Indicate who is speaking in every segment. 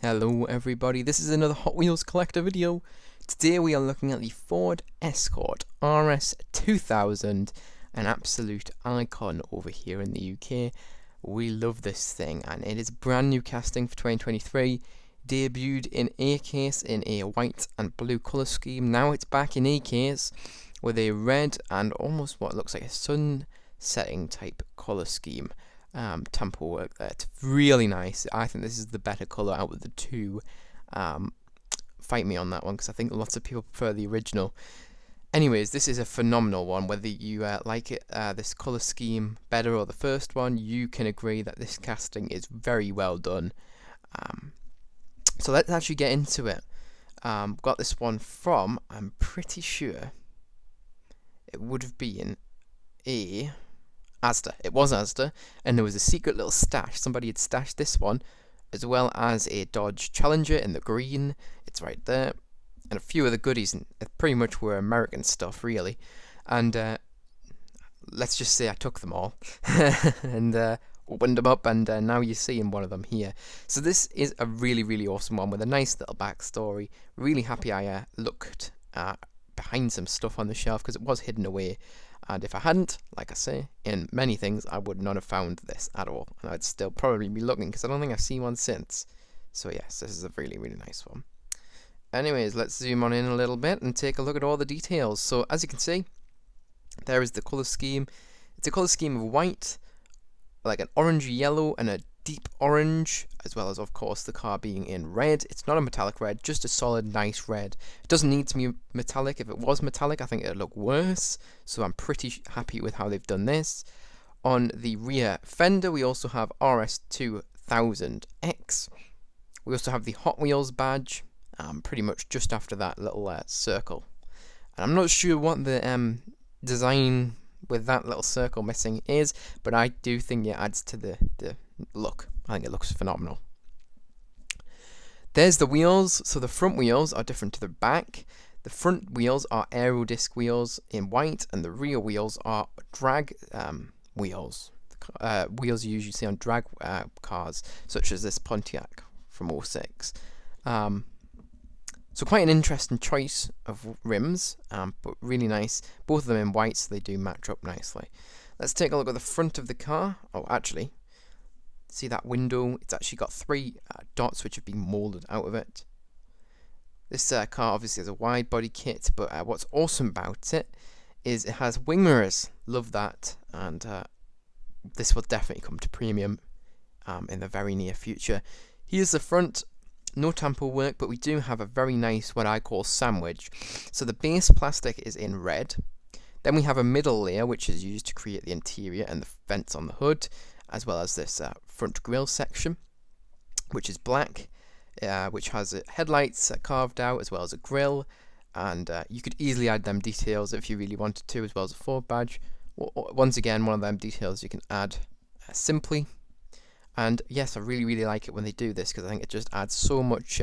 Speaker 1: Hello everybody, this is another Hot Wheels collector video. Today we are looking at the Ford Escort RS2000, an absolute icon over here in the UK. We love this thing and it is brand new casting for 2023, debuted in A case in a white and blue colour scheme. Now it's back in A case with a red and almost what looks like a sun setting type colour scheme. Tampo work there. It's really nice. I think this is the better colour out of the two. Fight me on that one because I think lots of people prefer the original. Anyways, this is a phenomenal one. Whether you like it, this colour scheme better or the first one, you can agree that this casting is very well done. So let's actually get into it. Got this one from, I'm pretty sure it would have been a Asda. It was Asda, and there was a secret little stash. Somebody had stashed this one, as well as a Dodge Challenger in the green. It's right there, and a few of the goodies. And it pretty much were American stuff, really. And let's just say I took them all and opened them up, and now you're seeing one of them here. So this is a really, really awesome one with a nice little backstory. Really happy I looked behind some stuff on the shelf because it was hidden away. And if I hadn't, like I say, in many things, I would not have found this at all. And I'd still probably be looking, because I don't think I've seen one since. So yes, this is a really, really nice one. Anyways, let's zoom on in a little bit and take a look at all the details. So as you can see, there is the colour scheme. It's a colour scheme of white, like an orangey yellow and a deep orange, as well as, of course, the car being in red. It's not a metallic red, just a solid, nice red. It doesn't need to be metallic. If it was metallic, I think it would look worse. So I'm pretty happy with how they've done this. On the rear fender, we also have RS2000X. We also have the Hot Wheels badge, pretty much just after that little circle. And I'm not sure what the design with that little circle missing is, but I do think it adds to the look. I think it looks phenomenal. There's the wheels. So the front wheels are different to the back. The front wheels are aero disc wheels in white, and the rear wheels are drag wheels. Wheels you usually see on drag cars, such as this Pontiac from 06. So quite an interesting choice of rims, but really nice. Both of them in white, so they do match up nicely. Let's take a look at the front of the car. Oh, actually, see that window? It's actually got three dots which have been moulded out of it. This car obviously has a wide body kit, but what's awesome about it is it has wing mirrors. Love that, and this will definitely come to premium in the very near future. Here's the front. No tampo work, but we do have a very nice, what I call, sandwich. So the base plastic is in red. Then we have a middle layer, which is used to create the interior and the vents on the hood, as well as this front grille section, which is black, which has headlights carved out, as well as a grille. And you could easily add them details if you really wanted to, as well as a Ford badge. Once again, one of them details you can add simply. And yes, I really, really like it when they do this, because I think it just adds so much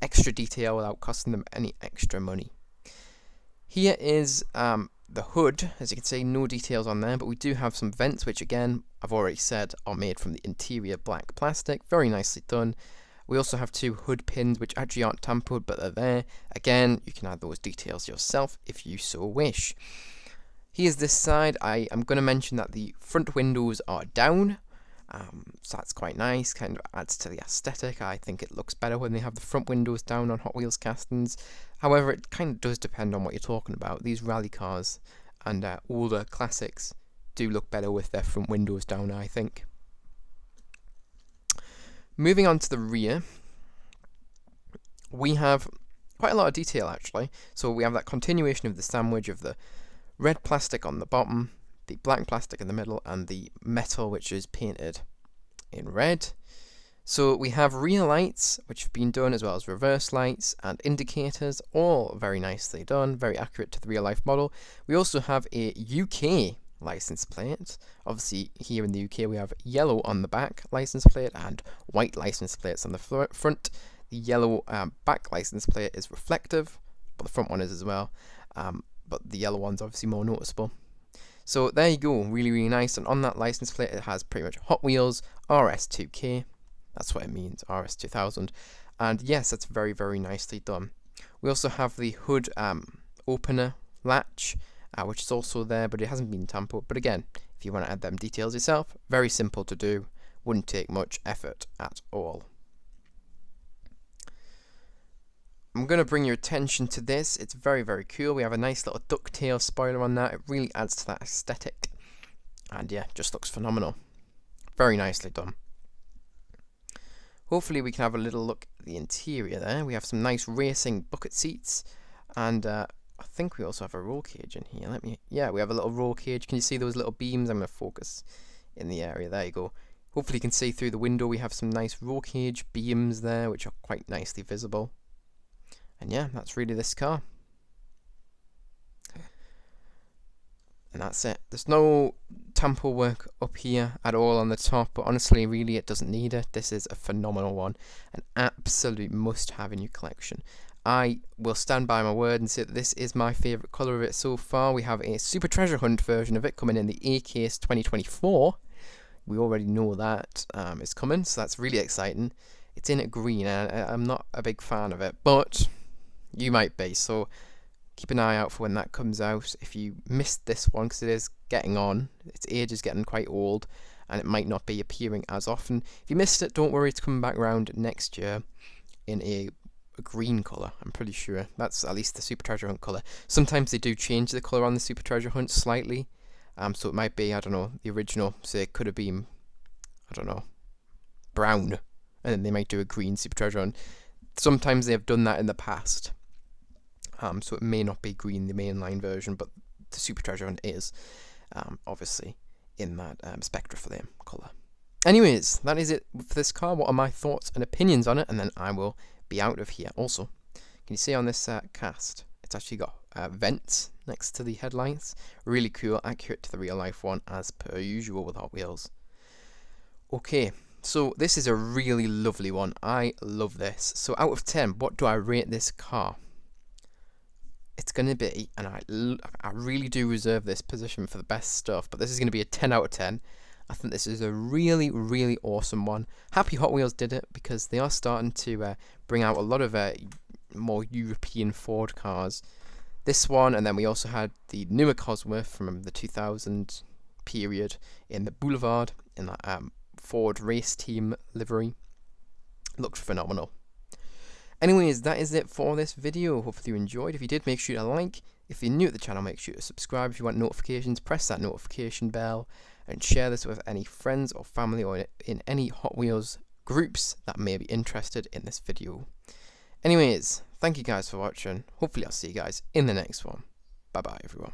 Speaker 1: extra detail without costing them any extra money. Here is the hood. As you can see, no details on there, but we do have some vents, which again, I've already said, are made from the interior black plastic. Very nicely done. We also have two hood pins, which actually aren't tampoed, but they're there. Again, you can add those details yourself if you so wish. Here's this side. I am going to mention that the front windows are down. So that's quite nice, kind of adds to the aesthetic. I think it looks better when they have the front windows down on Hot Wheels castings. However, it kind of does depend on what you're talking about. These rally cars and older classics do look better with their front windows down, I think. Moving on to the rear, we have quite a lot of detail actually. So we have that continuation of the sandwich of the red plastic on the bottom, the black plastic in the middle, and the metal which is painted in red. So we have rear lights which have been done, as well as reverse lights and indicators, all very nicely done, very accurate to the real life model. We also have a UK license plate. Obviously here in the UK we have yellow on the back license plate and white license plates on the front. The yellow back license plate is reflective, but the front one is as well, but the yellow one's obviously more noticeable. So there you go, really, really nice. And on that license plate, it has pretty much Hot Wheels RS2K. That's what it means, RS2000. And yes, that's very, very nicely done. We also have the hood opener latch, which is also there, but it hasn't been tampered. But again, if you want to add them details yourself, very simple to do, wouldn't take much effort at all. I'm going to bring your attention to this. It's very, very cool. We have a nice little Ducktail spoiler on that. It really adds to that aesthetic. And yeah, just looks phenomenal. Very nicely done. Hopefully we can have a little look at the interior there. We have some nice racing bucket seats. And I think we also have a roll cage in here. Yeah, we have a little roll cage. Can you see those little beams? I'm going to focus in the area. There you go. Hopefully you can see through the window. We have some nice roll cage beams there, which are quite nicely visible. And yeah, that's really this car. And that's it. There's no tamper work up here at all on the top, but honestly, really, it doesn't need it. This is a phenomenal one. An absolute must-have in your collection. I will stand by my word and say that this is my favourite colour of it so far. We have a Super Treasure Hunt version of it coming in the A-Case 2024. We already know that is coming, so that's really exciting. It's in a green, and I'm not a big fan of it, but you might be, so keep an eye out for when that comes out. If you missed this one, because it is getting on, its age is getting quite old, and it might not be appearing as often. If you missed it, don't worry, it's coming back around next year in a green colour, I'm pretty sure. That's at least the Super Treasure Hunt colour. Sometimes they do change the colour on the Super Treasure Hunt slightly, so it might be, I don't know, the original, say it could have been, I don't know, brown, and then they might do a green Super Treasure Hunt. Sometimes they have done that in the past. So it may not be green, the mainline version, but the Super Treasure Hunt is, obviously, in that Spectra Flame colour. Anyways, that is it for this car. What are my thoughts and opinions on it? And then I will be out of here. Also, can you see on this cast, it's actually got vents next to the headlights. Really cool, accurate to the real life one, as per usual with Hot Wheels. Okay, so this is a really lovely one. I love this. So out of 10, what do I rate this car? It's going to be, and I really do reserve this position for the best stuff, but this is going to be a 10 out of 10. I think this is a really, really awesome one. Happy Hot Wheels did it, because they are starting to bring out a lot of more European Ford cars. This one, and then we also had the newer Cosworth from the 2000 period in the Boulevard, in that Ford race team livery. Looked phenomenal. Anyways, that is it for this video. Hopefully you enjoyed. If you did, make sure to like. If you're new to the channel, make sure to subscribe. If you want notifications, press that notification bell and share this with any friends or family or in any Hot Wheels groups that may be interested in this video. Anyways, thank you guys for watching. Hopefully I'll see you guys in the next one. Bye bye everyone.